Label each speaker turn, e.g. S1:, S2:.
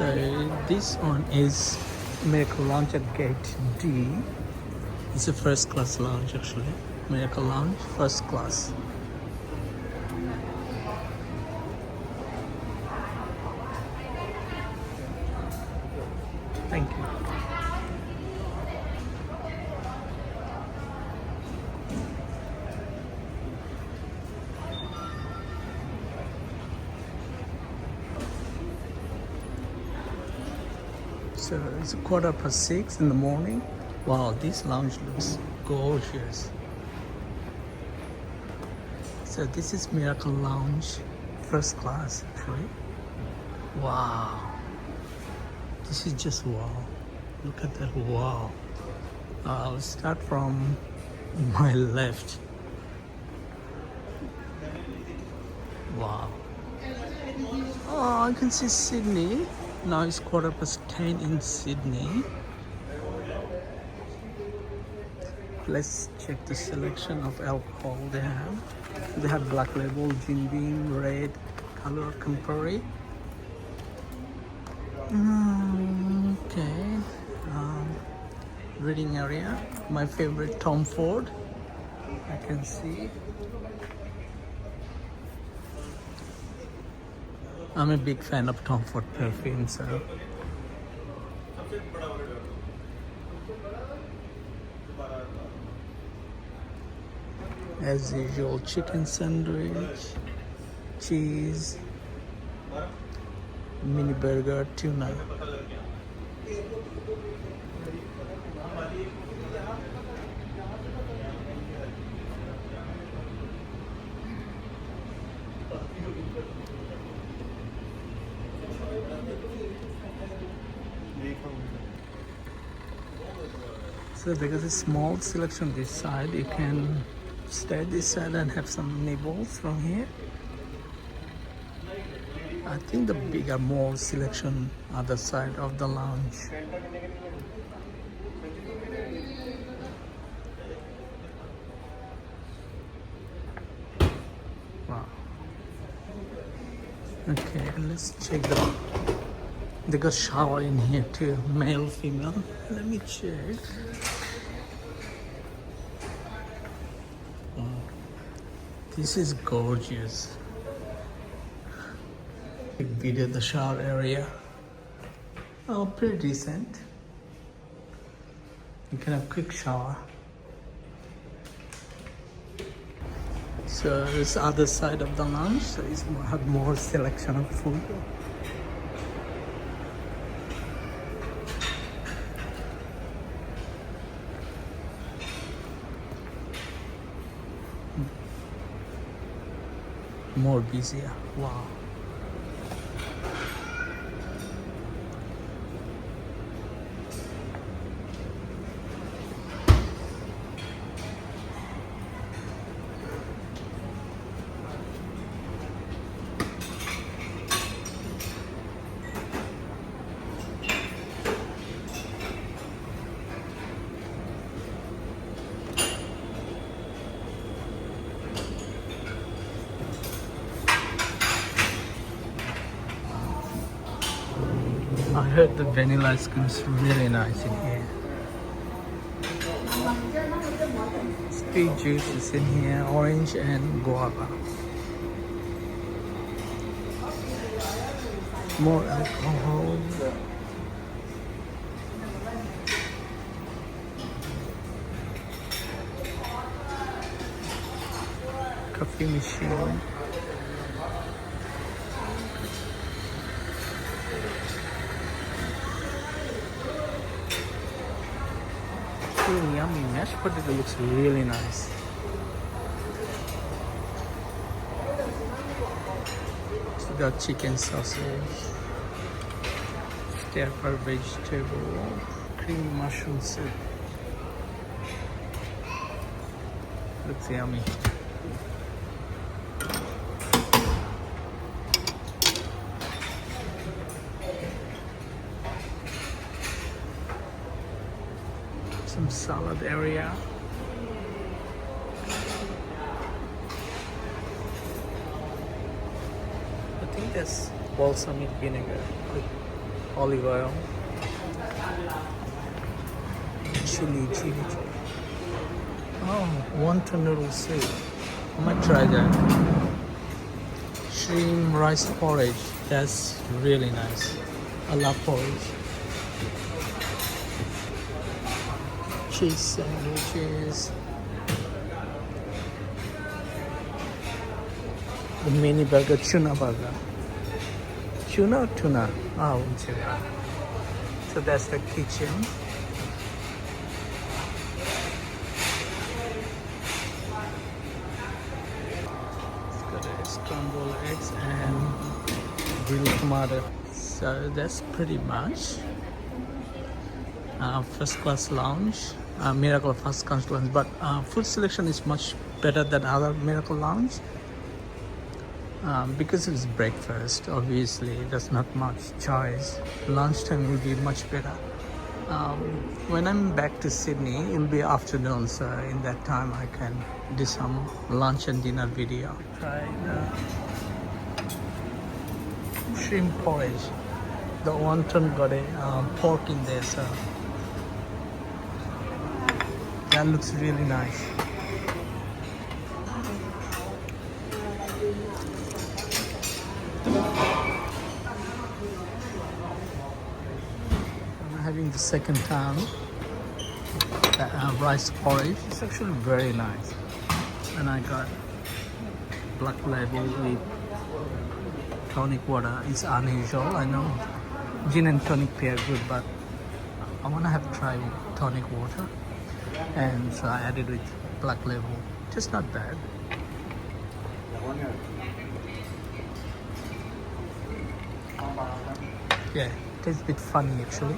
S1: So this one is Miracle Lounge at Gate D. It's a first class lounge actually. Miracle Lounge, first class. Thank you. So it's 6:15 in the morning. Wow, this lounge looks gorgeous. So this is Miracle Lounge, first class actually. Wow. This is just wow. Look at that, wow. I'll start from my left. Wow. Oh, I can see Sydney. Now it's 10:15 in Sydney. Let's check the selection of alcohol they have. They have Black Label, Jim Beam, Red, Color, Campari. Okay. Reading area. My favorite, Tom Ford. I can see. I'm a big fan of Tom Ford perfume, so. As usual, chicken sandwich, cheese, mini burger, tuna. So because a small selection this side, you can stay this side and have some nibbles from here. I think the bigger, more selection other side of the lounge. Wow. Okay, let's check they got shower in here too, male, female. Let me check. Wow. This is gorgeous. Video the shower area. Oh, pretty decent. You can have quick shower. So it's other side of the lounge, so it's have more selection of food. More busier. Wow. I heard the vanilla ice cream is really nice in here. Sweet juice is in here, orange and guava. More alcohol. Coffee machine. Yummy mashed potato looks really nice. So got chicken sausage, stir-fry vegetable, creamy mushroom soup. Looks yummy. Some salad area. I think that's balsamic vinegar. olive oil, chili. Oh, wonton noodle soup. I might try that. Shrimp rice porridge. That's really nice. I love porridge. Cheese sandwiches. The mini burger, tuna burger. Tuna or tuna? Oh, tuna. So that's the kitchen. It's got a scrambled eggs and grilled tomato. So that's pretty much first class lounge. Miracle first class lounge, but food selection is much better than other Miracle lounge. Because it's breakfast, obviously there's not much choice. Lunchtime will be much better. When I'm back to Sydney, it'll be afternoon, so in that time I can do some lunch and dinner video. Try the shrimp porridge. The wonton got a pork in there, so that looks really nice. Having the second time rice porridge. It's actually very nice, and I got black label with tonic water. It's unusual, I know. Gin and tonic pair good, but I want to have try tonic water, and so I added with black label. Just not bad. Yeah, tastes a bit funny actually.